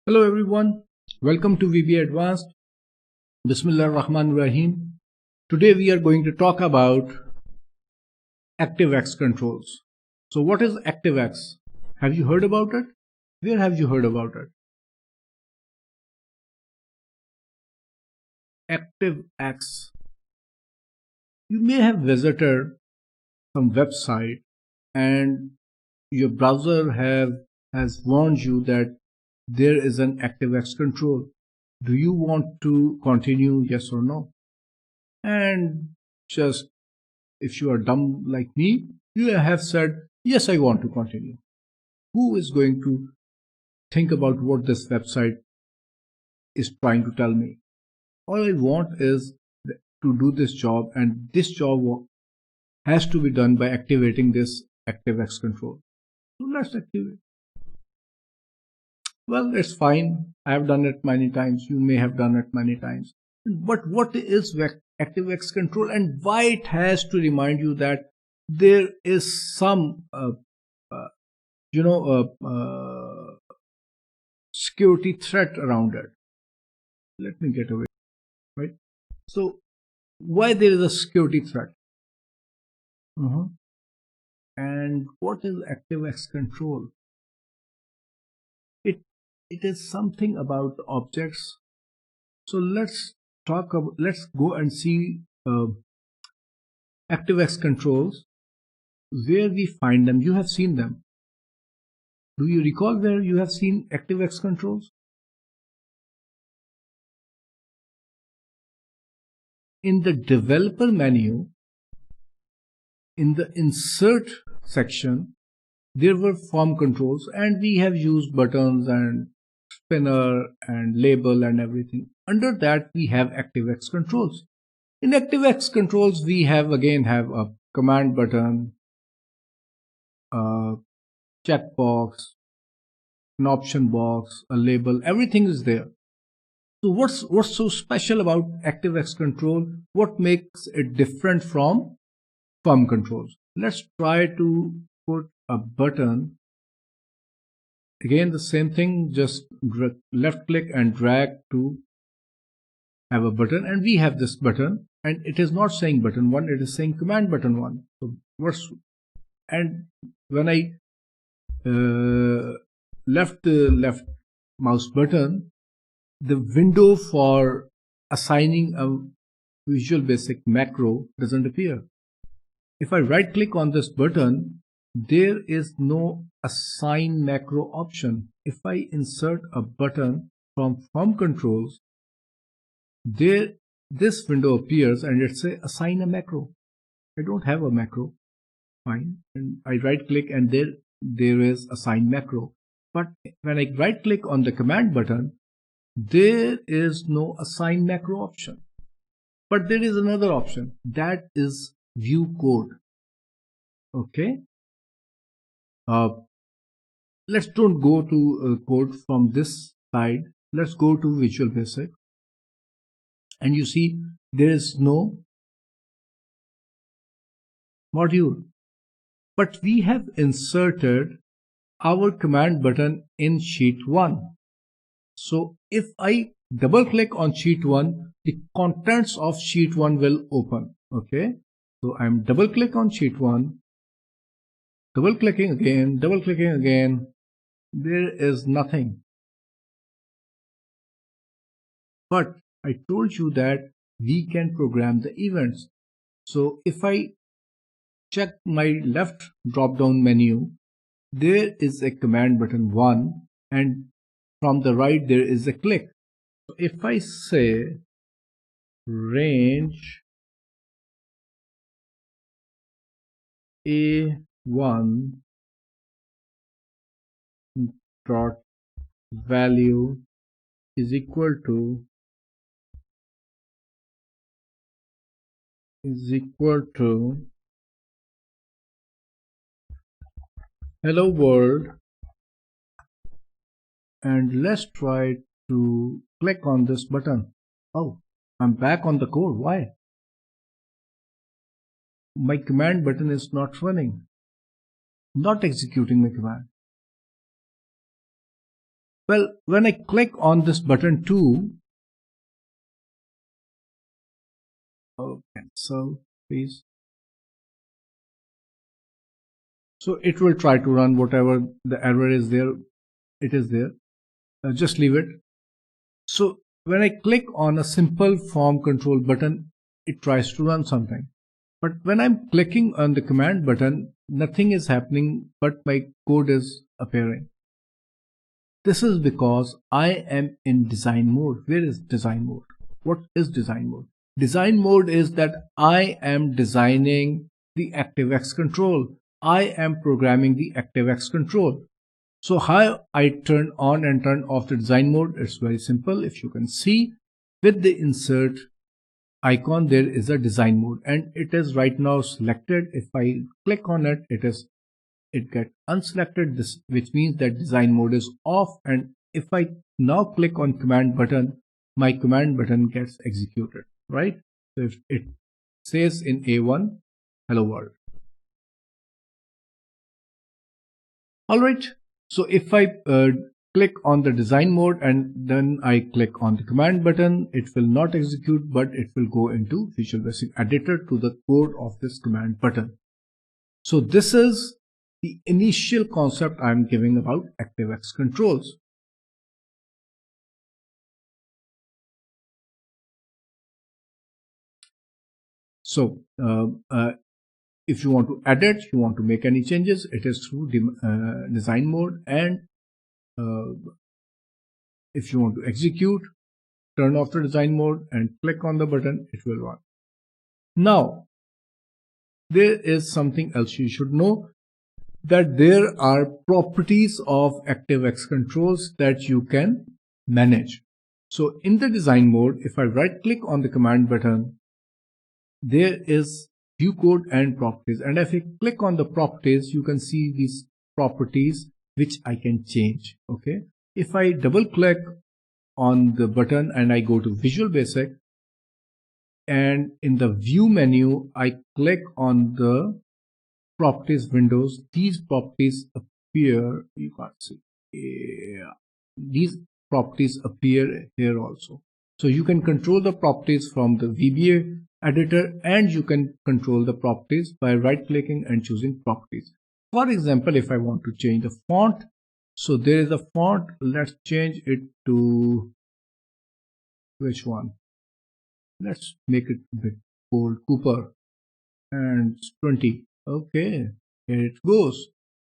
Hello everyone, welcome to VBA Advanced. Bismillah Rahman Rahim. Today we are going to talk about ActiveX controls. So what is ActiveX? Have you heard about it? Where have you heard about it? ActiveX. You may have visited some website and your browser has warned you that there is an ActiveX control. Do you want to continue, yes or no? And just if you are dumb like me, you have said, yes, I want to continue. Who is going to think about what this website is trying to tell me? All I want is to do this job, and this job has to be done by activating this ActiveX control. So let's activate. Well, it's fine. I have done it many times. You may have done it many times. But what is ActiveX control and why it has to remind you that there is some, security threat around it? Let me get away, right? So, why there is a security threat? And what is ActiveX control? It is something about objects. So let's go and see ActiveX controls, where we find them. You have seen them. Do you recall where you have seen ActiveX controls? In the developer menu, in the insert section, there were form controls, and we have used buttons and spinner and label and everything. Under that we have ActiveX controls. In ActiveX controls we have a command button, a checkbox, an option box, a label. Everything is there. So what's so special about ActiveX control? What makes it different from form controls? Let's try to put a button. Again, the same thing, just left click and drag to have a button, and we have this button, and it is not saying button 1, it is saying command button 1. So and when I left the left mouse button, the window for assigning a Visual Basic macro doesn't appear. If I right click on this button, there is no assign macro option. If I insert a button from form controls, this window appears and it says assign a macro. I don't have a macro. Fine. And I right click and there is assign macro. But when I right click on the command button, there is no assign macro option. But there is another option, that is view code. Okay. Let's don't go to code from this side. Let's go to Visual Basic, and you see there is no module, but we have inserted our command button in sheet 1. So if I double click on sheet 1, the contents of sheet 1 will open. Okay, so I'm double click on sheet 1, double clicking again, there is nothing. But I told you that we can program the events. So if I check my left drop down menu, there is a command button 1, and from the right there is a click. So if I say range A1 dot value is equal to hello world, and let's try to click on this button. Oh, I'm back on the code. Why? My command button is not running, not executing my command. Well, when I click on this button 2, cancel, please. So it will try to run whatever the error is there. It is there. Just leave it. So when I click on a simple form control button, it tries to run something. But when I'm clicking on the command button, nothing is happening, but my code is appearing. This is because I am in design mode. Where is design mode? What is design mode? Design mode is that I am designing the ActiveX control. I am programming the ActiveX control. So how I turn on and turn off the design mode? It's very simple. If you can see with the insert icon, there is a design mode and it is right now selected. If I click on it, it gets unselected, this which means that design mode is off. And if I now click on command button, my command button gets executed, right? So if it says in A1 hello world. All right, so if I click on the design mode and then I click on the command button, it will not execute, but it will go into Visual Basic Editor to the code of this command button. So this is the initial concept I'm giving about ActiveX controls. So if you want to edit, you want to make any changes, it is through design mode. And if you want to execute, turn off the design mode and click on the button, it will run. Now, there is something else you should know, that there are properties of ActiveX controls that you can manage. So in the design mode, if I right click on the command button, there is view code and properties. And if I click on the properties, you can see these properties which I can change. Okay. If I double click on the button and I go to Visual Basic, and in the view menu, I click on the properties windows, these properties appear, you can't see, yeah, these properties appear here also. So you can control the properties from the VBA editor, and you can control the properties by right clicking and choosing properties. For example, if I want to change the font, so there is a font, let's change it to which one? Let's make it a bit bold, Cooper, and 20. Okay, here it goes.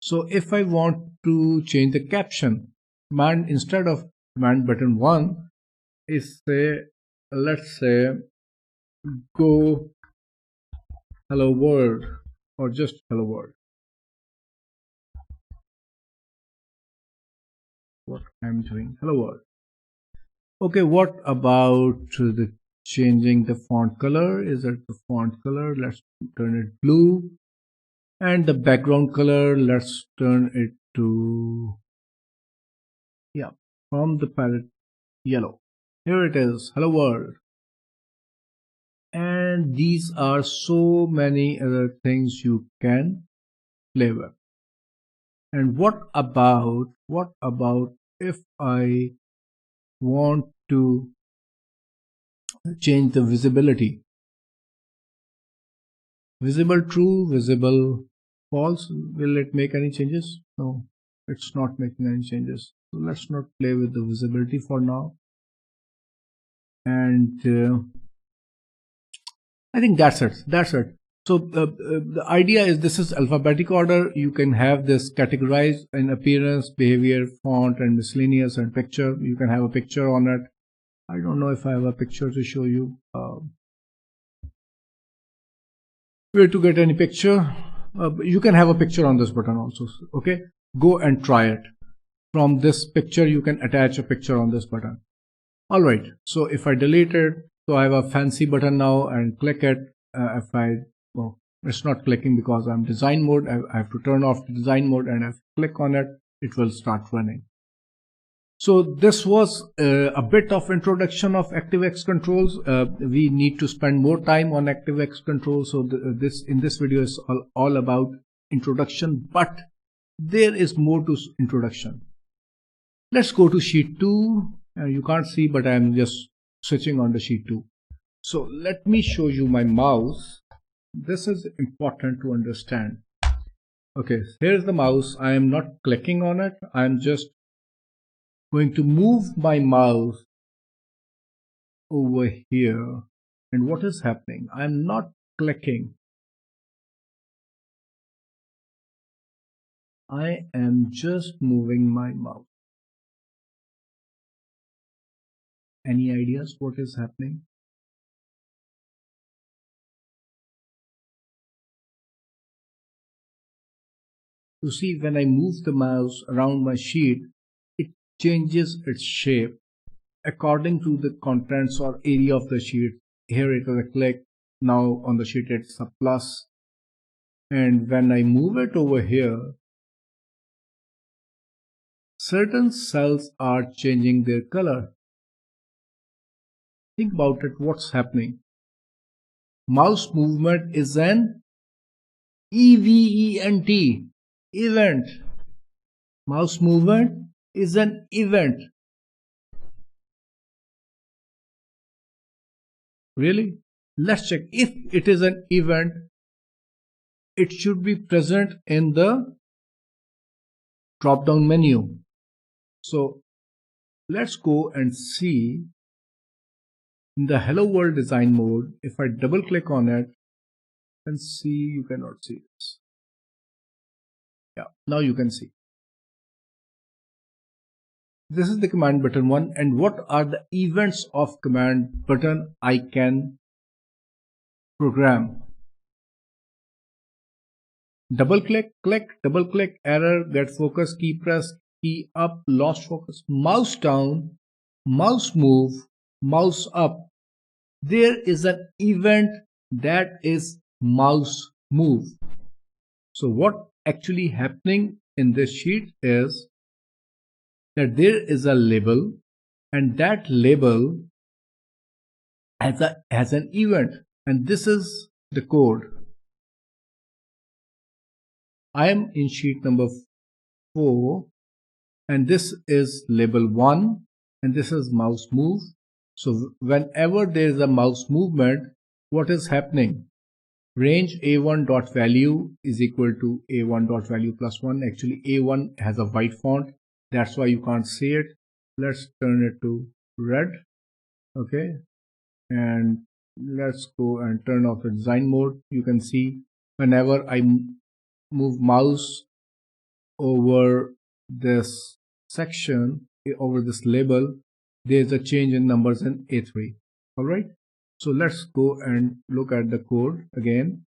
So if I want to change the caption, command instead of command button 1 is say, let's say go hello world, or just hello world. What I'm doing, hello world. Okay, what about the changing the font color? Is it the font color? Let's turn it blue. And the background color, let's turn it to, yeah, from the palette, yellow. Here it is, hello world. And these are so many other things you can play with. And what about if I want to change the visibility? Visible true, visible false. Will it make any changes? No, it's not making any changes. So let's not play with the visibility for now. And I think that's it. So the idea is, this is alphabetic order. You can have this categorized in appearance, behavior, font, and miscellaneous, and picture. You can have a picture on it. I don't know if I have a picture to show you. Where to get any picture? You can have a picture on this button also. Okay, go and try it. From this picture, you can attach a picture on this button. All right. So if I delete it, so I have a fancy button now and click it. Well, it's not clicking because I'm design mode. I have to turn off the design mode, and if I click on it, it will start running. So this was a bit of introduction of ActiveX controls. We need to spend more time on ActiveX controls. So in this video is all about introduction, but there is more to introduction. Let's go to sheet 2. You can't see, but I'm just switching on the sheet 2. So let me show you my mouse. This is important to understand. Okay, here's the mouse. I am not clicking on it. I'm just going to move my mouse over here. And what is happening? I'm not clicking. I am just moving my mouse. Any ideas what is happening? You see, when I move the mouse around my sheet, it changes its shape according to the contents or area of the sheet. Here it is a click. Now on the sheet it's a plus. And when I move it over here, certain cells are changing their color. Think about it, what's happening? Mouse movement is an event, event. Mouse movement is an event. Really? Let's check. If it is an event, it should be present in the drop down menu. So let's go and see in the Hello World design mode. If I double click on it and see, you cannot see this. Yeah, now you can see. This is the command button 1, and what are the events of command button I can program? Double click, click, double click, error, get focus, key press, key up, lost focus, mouse down, mouse move, mouse up. There is an event that is mouse move. So what actually happening in this sheet is that there is a label, and that label has an event, and this is the code. I am in sheet number 4, and this is label 1, and this is mouse move. So whenever there is a mouse movement, what is happening? Range a1 dot value is equal to a1 dot value plus 1. Actually a1 has a white font, that's why you can't see it. Let's turn it to red. Okay, and let's go and turn off the design mode. You can see whenever I move mouse over this section, over this label, there's a change in numbers in A3. All right, so let's go and look at the code again.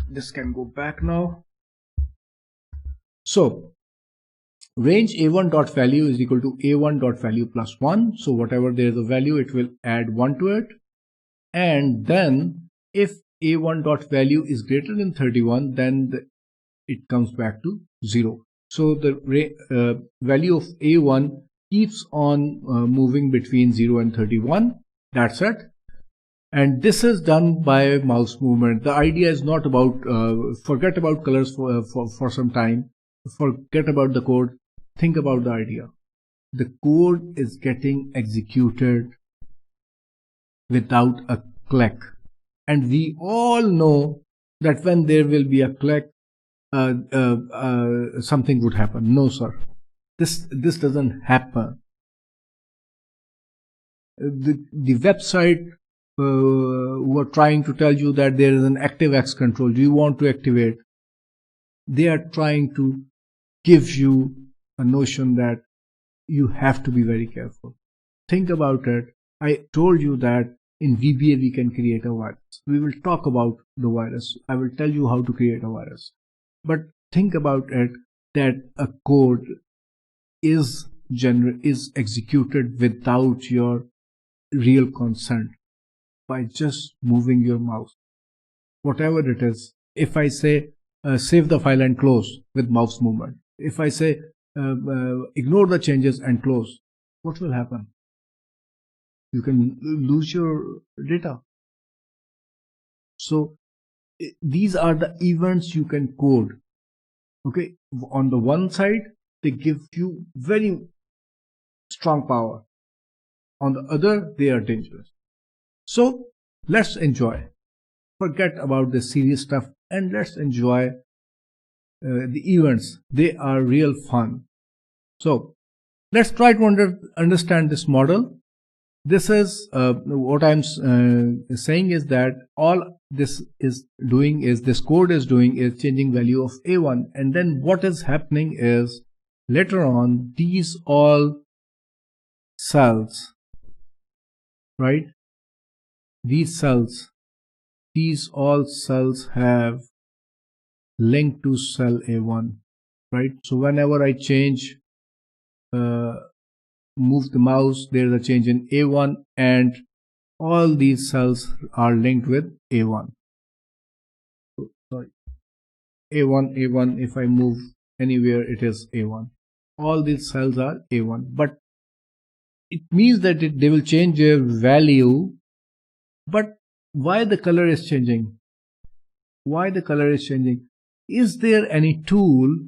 This can go back now. So range a1 dot value is equal to a1 dot value plus 1. So whatever there is a value, it will add 1 to it. And then if a1 dot value is greater than 31, then it comes back to 0. So the value of a1 keeps on moving between 0 and 31. That's it. And this is done by mouse movement. The idea is not about forget about colors for some time. Forget about the code. Think about the idea. The code is getting executed without a click, and we all know that when there will be a click, something would happen. No, sir, this doesn't happen. The website were trying to tell you that there is an ActiveX control. Do you want to activate? They are trying to give you a notion that you have to be very careful. Think about it. I told you that in VBA we can create a virus. We will talk about the virus. I will tell you how to create a virus. But think about it, that a code is executed without your real consent, by just moving your mouse. Whatever it is, if I say save the file and close with mouse movement, if I say ignore the changes and close, what will happen? You can lose your data. So these are the events you can code. Okay, on the one side, they give you very strong power. On the other, they are dangerous. So let's enjoy. Forget about the serious stuff and let's enjoy the events. They are real fun. So let's try to understand this model. This is what I'm saying is that all this is doing is this code is doing is changing value of A1, and then what is happening is later on these all cells, right? These all cells have linked to cell A1, right? So whenever I change move the mouse, there's a change in A1 and all these cells are linked with A1. Sorry, A1, if I move anywhere, it is A1. All these cells are A1, but it means that they will change their value. But why the color is changing? Why the color is changing? Is there any tool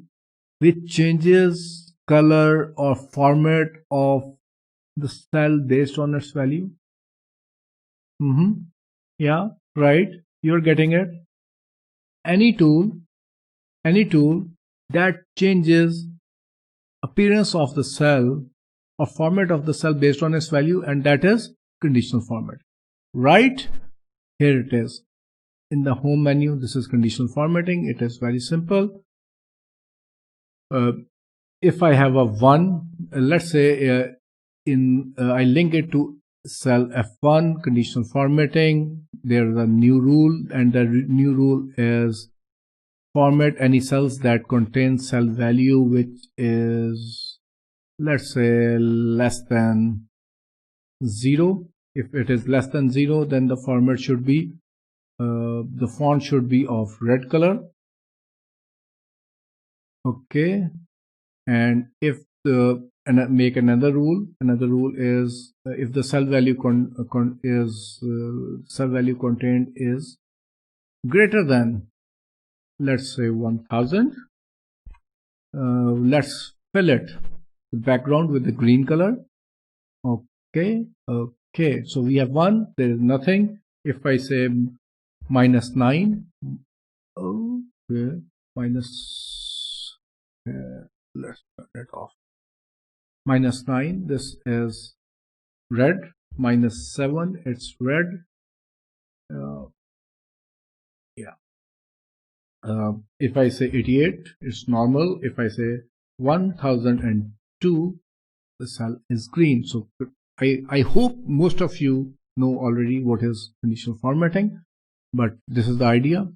which changes color or format of the cell based on its value? Yeah, right. You're getting it. Any tool that changes appearance of the cell or format of the cell based on its value, and that is conditional format. Right? Here it is. In the home menu, this is conditional formatting. It is very simple. If I have a 1, let's say I link it to cell F1, conditional formatting. There is a new rule, and the new rule is format any cells that contain cell value which is, let's say, less than 0. If it is less than 0, then the format should be the font should be of red color. Okay, and if make another rule is if the cell value cell value contained is greater than, let's say, 1000, let's fill it the background with the green color. Okay, so we have 1, there is nothing. If I say -9, okay, let's turn it off. -9, this is red. -7, it's red. If I say 88, it's normal. If I say 1002, the cell is green. So I hope most of you know already what is conditional formatting, but this is the idea.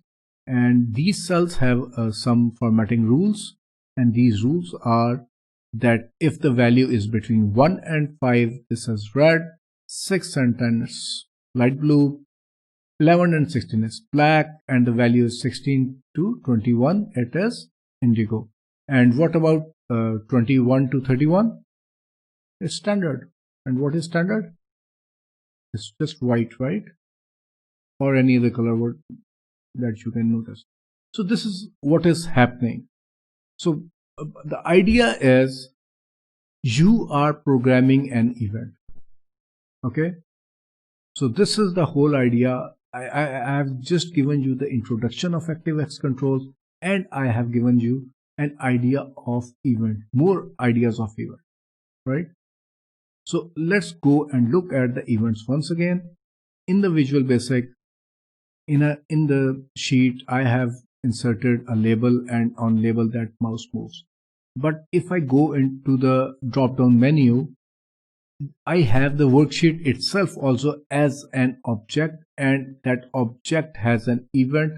And these cells have some formatting rules, and these rules are that if the value is between 1 and 5, this is red, 6 and 10 is light blue, 11 and 16 is black, and the value is 16 to 21, it is indigo. And what about 21 to 31? It's standard. And what is standard? It's just white, right? Or any other color that you can notice. So this is what is happening. So the idea is you are programming an event. Okay, so this is the whole idea. I have just given you the introduction of ActiveX controls, and I have given you an idea of event, more ideas of event, right? So let's go and look at the events once again. In the Visual Basic, in the sheet, I have inserted a label, and on label that mouse moves. But if I go into the drop down menu, I have the worksheet itself also as an object, and that object has an event.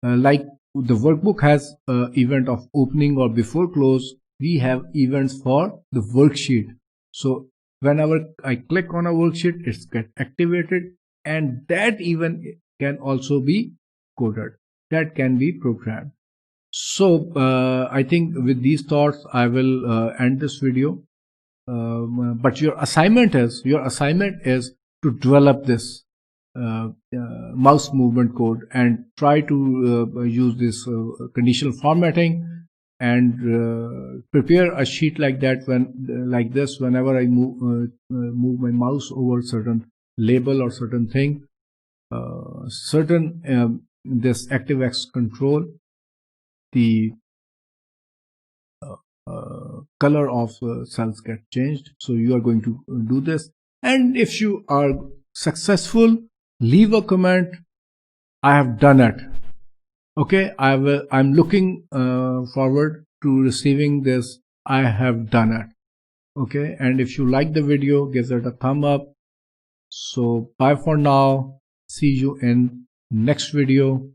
Like the workbook has an event of opening or before close, we have events for the worksheet. So whenever I click on a worksheet, it's get activated, and that event can also be coded, that can be programmed. So I think with these thoughts I will end this video. But your assignment is to develop this mouse movement code and try to use this conditional formatting and prepare a sheet like that like this whenever I move my mouse over certain label or certain thing, this ActiveX control, the color of cells get changed. So you are going to do this, and if you are successful, leave a comment. I have done it. Okay, I'm looking forward to receiving this. I have done it. Okay, and if you like the video, give it a thumb up. So bye for now. See you in next video.